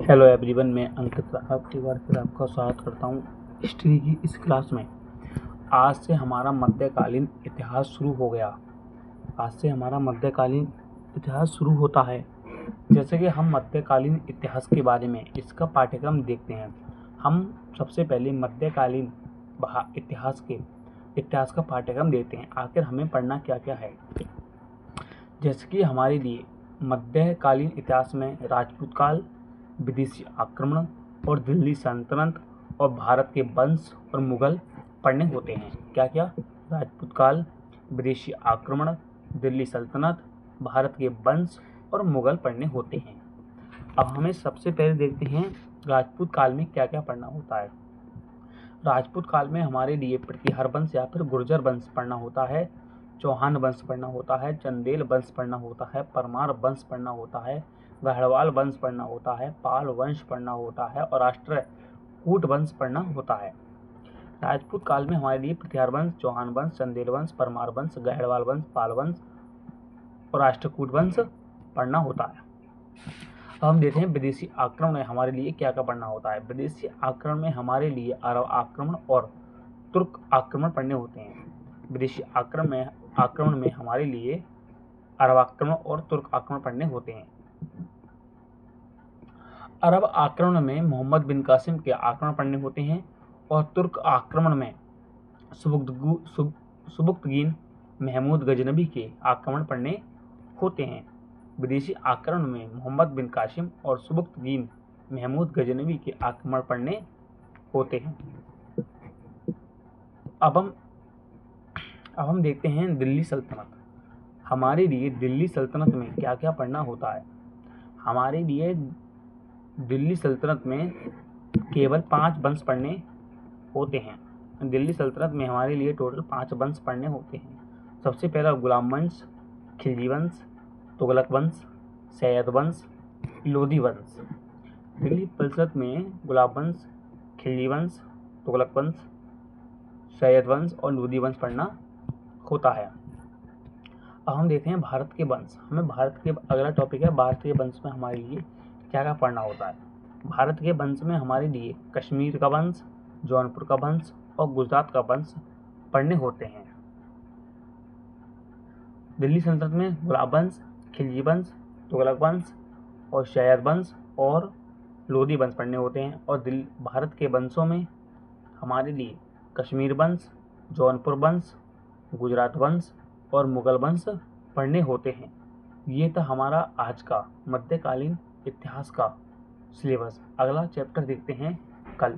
Hello everyone, मैं अंकित आपकी बार फिर आपका स्वागत करता हूँ हिस्ट्री की इस क्लास में। आज से हमारा मध्यकालीन इतिहास शुरू हो गया। आज से हमारा मध्यकालीन इतिहास शुरू होता है। जैसे कि हम मध्यकालीन इतिहास के बारे में इसका पाठ्यक्रम देखते हैं। हम सबसे पहले मध्यकालीन इतिहास का पाठ्यक्रम देते हैं। आखिर हमें पढ़ना क्या क्या है। जैसे कि हमारे लिए मध्यकालीन इतिहास में राजपूत काल, विदेशी आक्रमण और दिल्ली सल्तनत और भारत के वंश और मुगल पढ़ने होते हैं। क्या क्या? राजपूत काल, विदेशी आक्रमण, दिल्ली सल्तनत, भारत के वंश और मुगल पढ़ने होते हैं। अब हमें सबसे पहले देखते हैं राजपूत काल में क्या क्या पढ़ना होता है। राजपूत काल में हमारे लिए प्रतिहार वंश या फिर गुर्जर वंश पढ़ना होता है, चौहान वंश पढ़ना होता है, चंदेल वंश पढ़ना होता है, परमार वंश पढ़ना होता है, गढ़वाल वंश पढ़ना होता है, पाल वंश पढ़ना होता है और राष्ट्रकूट वंश पढ़ना होता है। राजपूत काल में हमारे लिए प्रतिहार वंश, चौहान वंश, चंदेल वंश, परमार वंश, गढ़वाल वंश, पाल वंश और राष्ट्रकूट वंश पढ़ना होता है। अब हम देखते हैं विदेशी आक्रमण में हमारे लिए क्या क्या पढ़ना होता है। विदेशी आक्रमण में हमारे लिए अरब आक्रमण और तुर्क आक्रमण पढ़ने होते हैं। विदेशी आक्रमण में हमारे लिए अरब आक्रमण और तुर्क आक्रमण पढ़ने होते हैं। अरब आक्रमण में मोहम्मद बिन कासिम के आक्रमण पढ़ने होते हैं और तुर्क आक्रमण में सुबुक्तगीन महमूद गजनबी के आक्रमण पढ़ने होते हैं। विदेशी आक्रमण में मोहम्मद बिन कासिम और सुबुक्तगीन महमूद गजनबी के आक्रमण पढ़ने होते हैं। अब हम देखते हैं दिल्ली सल्तनत। हमारे लिए दिल्ली सल्तनत में क्या क्या पढ़ना होता है। हमारे लिए दिल्ली सल्तनत में केवल 5 वंश पढ़ने होते हैं। दिल्ली सल्तनत में हमारे लिए टोटल 5 वंश पढ़ने होते हैं। सबसे पहला गुलाम वंश, खिलजी वंश, तुगलक वंश, सैयद वंश, लोधी वंश। दिल्ली सल्तनत में गुलाम वंश, खिलजी वंश, तुगलक वंश, सैयद वंश और लोधी वंश पढ़ना होता है। अब हम देखते हैं भारत के वंश। अगला टॉपिक है भारत के वंश में हमारे लिए क्या क्या पढ़ना होता है। भारत के वंश में हमारे लिए कश्मीर का वंश, जौनपुर का वंश और गुजरात का वंश पढ़ने होते हैं। दिल्ली सल्तनत में गुलाब वंश, खिलजी वंश, तुगलक वंश और सैयद वंश और लोधी वंश पढ़ने होते हैं। और भारत के वंशों में हमारे लिए कश्मीर वंश, जौनपुर वंश, गुजरात वंश और मुगल वंश पढ़ने होते हैं। ये था हमारा आज का मध्यकालीन इतिहास का सिलेबस। अगला चैप्टर देखते हैं कल।